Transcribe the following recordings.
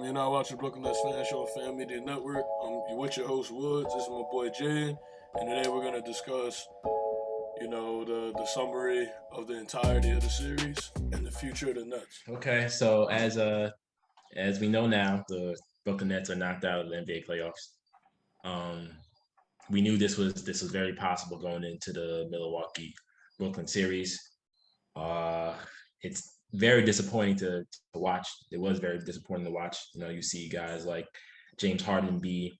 You're not watching Brooklyn Nets Fan Show on Fan Media Network. You're with your host Woods. This is my boy Jaden, and today we're gonna discuss, the summary of the entirety of the series and the future of the Nets. Okay, so as we know now, the Brooklyn Nets are knocked out of the NBA playoffs. Um, we knew this was very possible going into the Milwaukee Brooklyn series. Uh, it's very disappointing to watch. It was very disappointing to watch. You see guys like James Harden be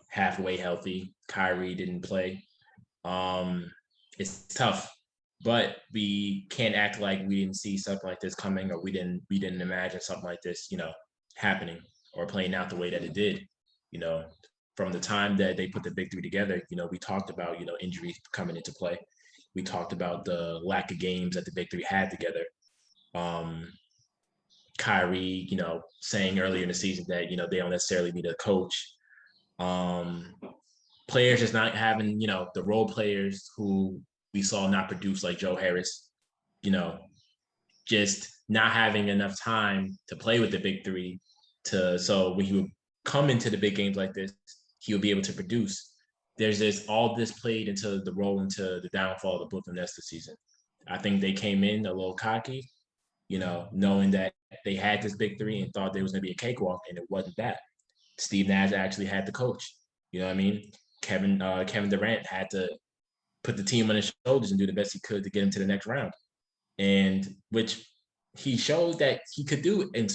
halfway healthy. Kyrie didn't play. Um, it's tough, but we can't act like we didn't see something like this coming, or we didn't imagine something like this, happening or playing out the way that it did. You know, from the time that they put the big three together, we talked about injuries coming into play. We talked about the lack of games that the big three had together. Um, Kyrie, saying earlier in the season that they don't necessarily need a coach. Um, Players just not having, the role players who we saw not produce like Joe Harris, you know, just not having enough time to play with the big three so when he would come into the big games like this, he would be able to produce. There's this all this played into the role into the downfall of the Brooklyn Nets this season. I think they came in a little cocky, knowing that they had this big three and thought there was gonna be a cakewalk, and it wasn't that. Steve Nash actually had the coach. You know what I mean? Kevin Durant had to put the team on his shoulders and do the best he could to get him to the next round, and which he showed that he could do in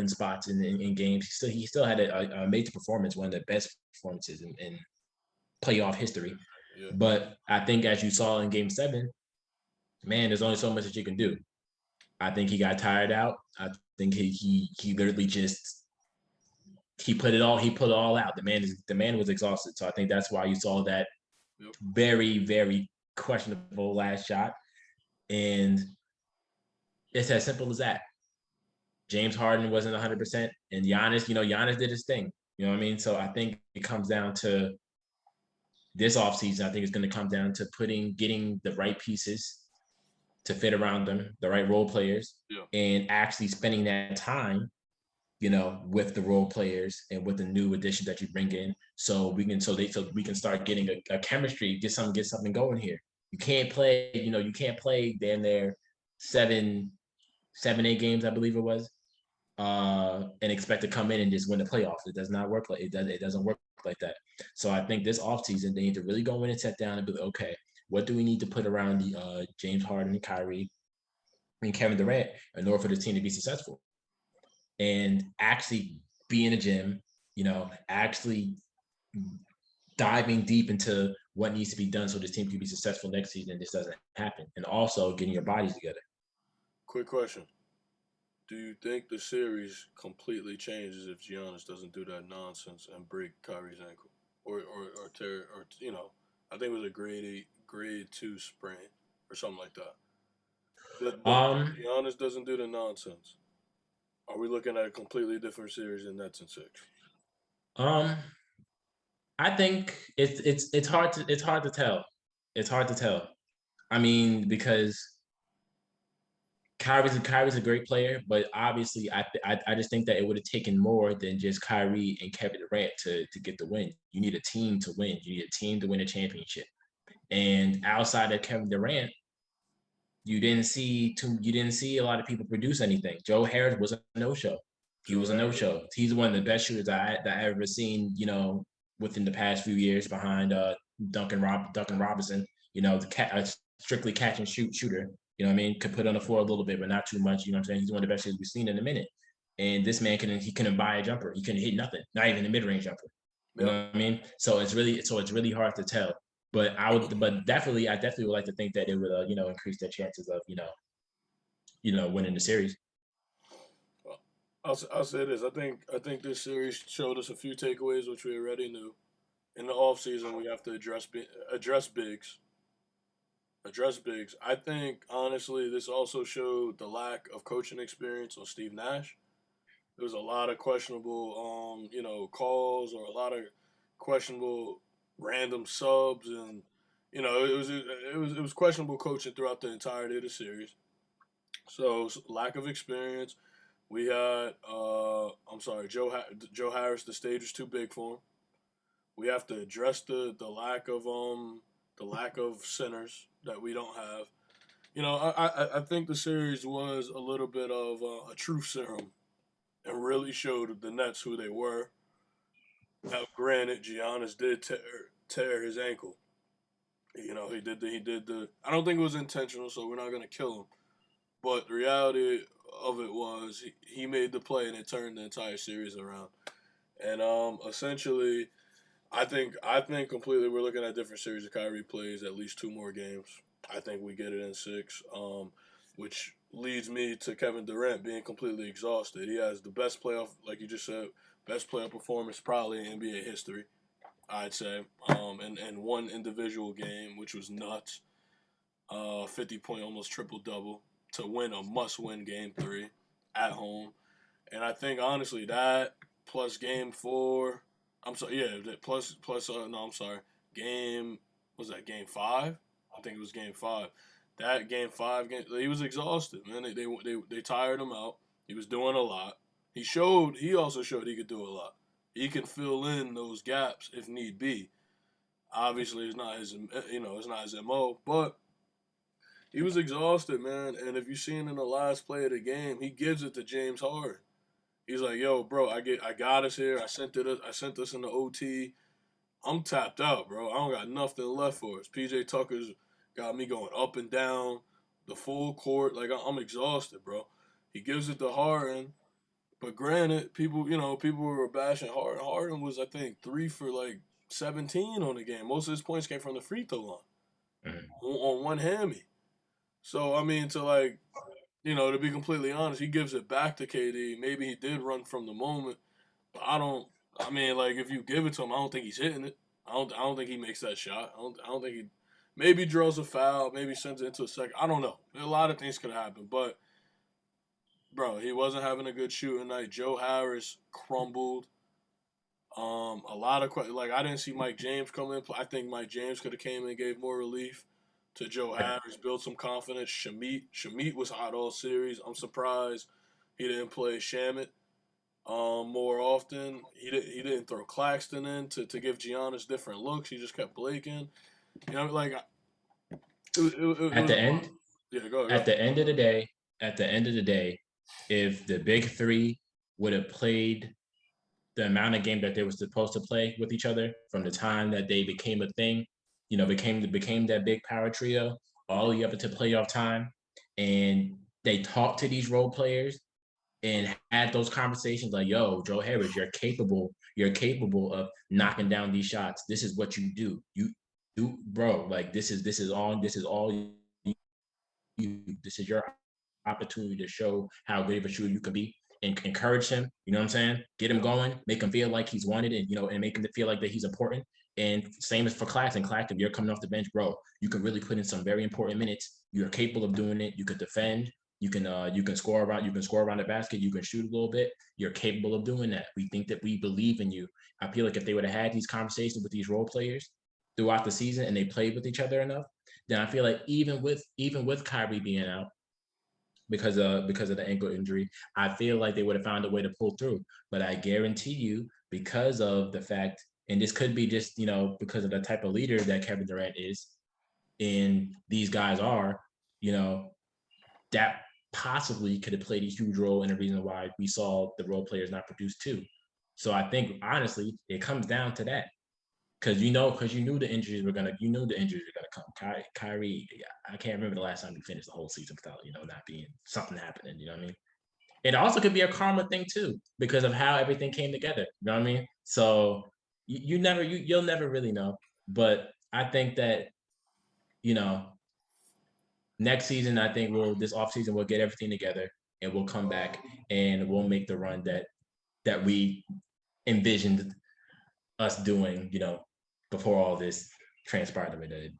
spots in games. He still had a major performance, one of the best performances in playoff history. Yeah. But I think as you saw in Game 7, man, there's only so much that you can do. I think he got tired out. I think he literally just he put it all out. The man was exhausted. So I think that's why you saw that Yep. very, very questionable last shot. And it's as simple as that. James Harden wasn't 100%. And Giannis did his thing. You know what I mean? So I think it comes down to this offseason. I think it's going to come down to getting the right pieces to fit around them, the right role players, Yeah. and actually spending that time with the role players and with the new addition that you bring in, so we can start getting a chemistry, get something going here. You can't play damn near seven, 8 games, I believe it was, and expect to come in and just win the playoffs. It does not work like it does. It doesn't work like that. So I think this offseason they need to really go in and sit down and be like, okay, what do we need to put around the James Harden and Kyrie and Kevin Durant in order for this team to be successful? And actually be in the gym, actually diving deep into what needs to be done so this team can be successful next season. This doesn't happen. And also getting your bodies together. Quick question: do you think the series completely changes if Giannis doesn't do that nonsense and break Kyrie's ankle, or tear, or I think it was a grade two sprain or something like that? But Um, Giannis doesn't do the nonsense. Are we looking at a completely different series in Nets and six? um, I think it's hard to tell. It's hard to tell. I mean, because Kyrie's a great player, but obviously, I just think that it would have taken more than just Kyrie and Kevin Durant to get the win. You need a team to win. You need a team to win a championship. And outside of Kevin Durant, you didn't see a lot of people produce anything. Joe Harris was a no show. He Joe was a no Harris. show. He's one of the best shooters that I ever seen. Within the past few years, behind Duncan Robinson. Strictly catch and shoot shooter. You know what I mean? Could put on the floor a little bit, but not too much. You know what I'm saying? He's one of the best shooters we've seen in a minute. And this man couldn't buy a jumper. He couldn't hit nothing, not even a mid range jumper. You Yep. know what I mean? So it's really hard to tell. But I definitely would like to think that it would, increase their chances of, winning the series. Well, I'll say this. I think this series showed us a few takeaways which we already knew. In the off season, we have to address bigs. Address bigs. I think honestly, this also showed the lack of coaching experience on Steve Nash. There was a lot of questionable, calls, or a lot of questionable random subs, and it was questionable coaching throughout the entirety of the series. So lack of experience. We had I'm sorry, Joe Harris. The stage is too big for him. We have to address the lack of centers that we don't have. You know, I think the series was a little bit of a truth serum and really showed the Nets who they were. Now, granted, Giannis did tear his ankle. You know, he did the. I don't think it was intentional, so we're not gonna kill him. But the reality of it was he made the play and it turned the entire series around. And essentially, I think completely we're looking at different series. If Kyrie plays at least two more games, I think we get it in six. Which leads me to Kevin Durant being completely exhausted. He has the best playoff, like you just said, best playoff performance probably in NBA history. I'd say, and one individual game, which was nuts. 50 point, almost triple double to win a must win game three at home. And I think honestly that plus game four, I'm sorry, yeah, plus no, I'm sorry, game was that game five? I think it was game five. That game five game, he was exhausted, man. They tired him out. He was doing a lot. He also showed he could do a lot. He can fill in those gaps if need be. Obviously, it's not his mo, but he was exhausted, man. And if you seen in the last play of the game, he gives it to James Harden. He's like, "Yo, bro, I got us here. I sent us in the OT. I'm tapped out, bro. I don't got nothing left for us. PJ Tucker's got me going up and down the full court. Like I'm exhausted, bro." He gives it to Harden, but granted, people were bashing Harden. Harden was, I think, 3 for like 17 on the game. Most of his points came from the free throw line Mhm. on one hammy. So I mean, to be completely honest, he gives it back to KD. Maybe he did run from the moment, but I don't. I mean, like if you give it to him, I don't think he's hitting it. I don't think he makes that shot. I don't think he. Maybe draws a foul. Maybe sends it into a second. I don't know. A lot of things could happen, but bro, he wasn't having a good shooting night. Joe Harris crumbled. A lot of like I didn't see Mike James come in. I think Mike James could have came in and gave more relief to Joe I, Harris, build some confidence. Shamit was hot all series. I'm surprised he didn't play Shamit more often. He didn't throw Claxton in to give Giannis different looks. He just kept Blaking. Like it at was the end, yeah. Go at ahead. the end of the day, at the end of the day, if the big three would have played the amount of game that they were supposed to play with each other from the time that they became a thing, became that big power trio all the way up into playoff time, and they talked to these role players and had those conversations like, "Yo, Joe Harris, you're capable of knocking down these shots. This is what you do. You do, bro. Like this is all you. This is your opportunity to show how great of a shooter you can be and encourage him. You know what I'm saying? Get him going, make him feel like he's wanted, and and make him feel like that he's important. And same as for Claxton. Claxton, you're coming off the bench, bro. You can really put in some very important minutes. You're capable of doing it. You can defend. You can score around. You can score around the basket. You can shoot a little bit. You're capable of doing that. We think that we believe in you. I feel like if they would have had these conversations with these role players throughout the season and they played with each other enough, then I feel like even with Kyrie being out, because of the ankle injury, I feel like they would have found a way to pull through. But I guarantee you, because of the fact, and this could be just because of the type of leader that Kevin Durant is, and these guys are, you know, that possibly could have played a huge role in the reason why we saw the role players not produce too. So I think honestly, it comes down to that because you knew the injuries were gonna come. Kyrie, yeah, I can't remember the last time he finished the whole season without not being something happening. You know what I mean? It also could be a karma thing too because of how everything came together. You know what I mean? So you'll never really know. But I think that you know next season, I think this off season we'll get everything together and we'll come back and we'll make the run that we envisioned us doing, before all this transpired the way that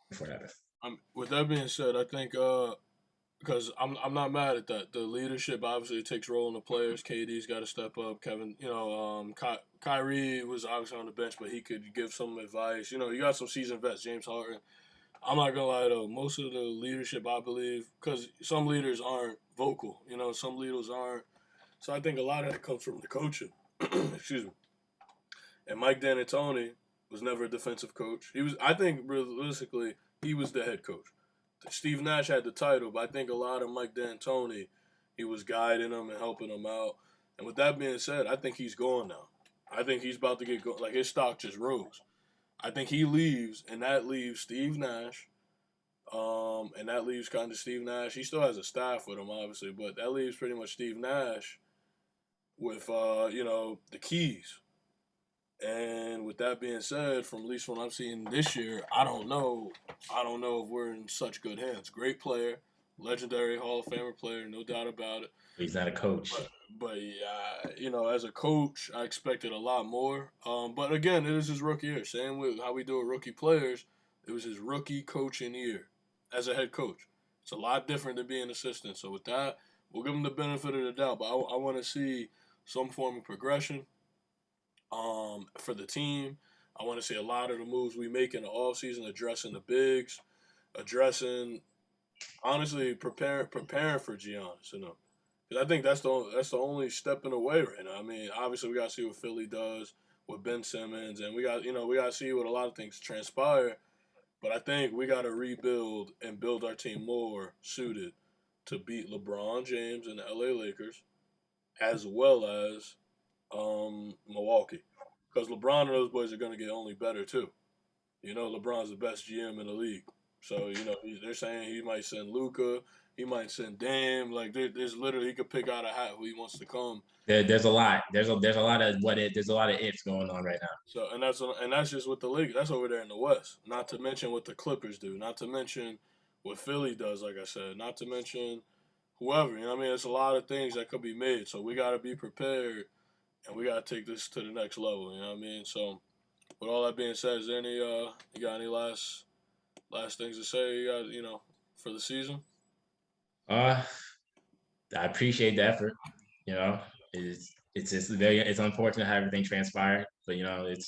before that happened. With that being said, I think because I'm not mad at that. The leadership obviously takes role in the players. KD's got to step up. Kevin, Kyrie was obviously on the bench, but he could give some advice. You got some seasoned vets, James Harden. I'm not gonna lie though, most of the leadership I believe, because some leaders aren't vocal. Some leaders aren't. So I think a lot of that comes from the coaching. Excuse me. And Mike D'Antoni was never a defensive coach. He was, I think, realistically, he was the head coach. Steve Nash had the title, but I think a lot of Mike D'Antoni, he was guiding him and helping him out. And with that being said, I think he's gone now. I think he's about to get like his stock just rose. I think he leaves, and that leaves Steve Nash. And that leaves kind of Steve Nash. He still has a staff with him, obviously, but that leaves pretty much Steve Nash with the keys. And with that being said, from at least what I'm seeing this year, I don't know. I don't know if we're in such good hands. Great player, legendary Hall of Famer player, no doubt about it. He's not a coach. But yeah, as a coach, I expected a lot more. But again, it is his rookie year. Same with how we do with rookie players. It was his rookie coaching year as a head coach. It's a lot different than being an assistant. So with that, we'll give him the benefit of the doubt. But I want to see some form of progression for the team. I want to see a lot of the moves we make in the offseason, addressing the bigs, addressing, honestly, preparing for Giannis, Because I think that's the only step in the way right now. I mean, obviously we got to see what Philly does with Ben Simmons, and we got to see what a lot of things transpire. But I think we got to rebuild and build our team more suited to beat LeBron James and the LA Lakers, as well as Milwaukee, because LeBron and those boys are going to get only better too. LeBron's the best GM in the league, so they're saying he might send Luka, he might send Dame. Like there's literally he could pick out a hat who he wants to come. There's a lot. There's a lot of there's a lot of ifs going on right now. So that's just what the league. That's over there in the West. Not to mention what the Clippers do. Not to mention what Philly does. Like I said. Not to mention whoever. It's a lot of things that could be made. So we got to be prepared. And we gotta take this to the next level, So, with all that being said, is there any you got any last things to say? You got for the season? I appreciate the effort. It's just it's unfortunate how everything transpired, but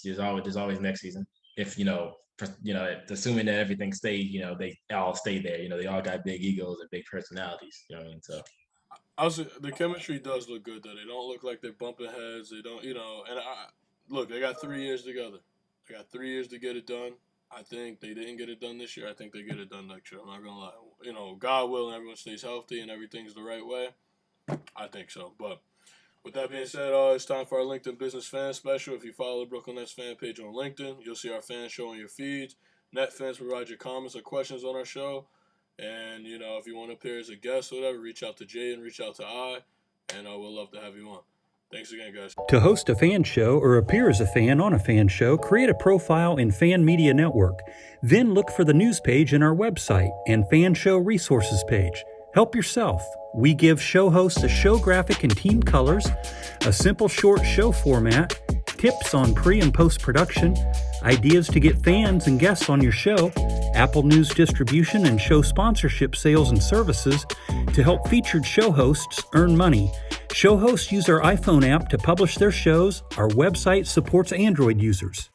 there's always next season. If assuming that everything stayed, they all stay there. They all got big egos and big personalities. So. Also, the chemistry does look good, though. They don't look like they're bumping heads. They don't, and look, they got 3 years together. They got 3 years to get it done. I think they didn't get it done this year. I think they get it done next year. I'm not going to lie. God willing, everyone stays healthy and everything's the right way. I think so. But with that being said, it's time for our LinkedIn Business Fan Special. If you follow the Brooklyn Nets fan page on LinkedIn, you'll see our fan show on your feeds. Net fans provide your comments or questions on our show. And, if you want to appear as a guest or whatever, reach out to Jay and reach out to I, and we'll love to have you on. Thanks again, guys. To host a fan show or appear as a fan on a fan show, create a profile in Fan Media Network. Then look for the news page in our website and fan show resources page. Help yourself. We give show hosts a show graphic and team colors, a simple short show format, tips on pre- and post-production, ideas to get fans and guests on your show, Apple News distribution and show sponsorship sales and services to help featured show hosts earn money. Show hosts use our iPhone app to publish their shows. Our website supports Android users.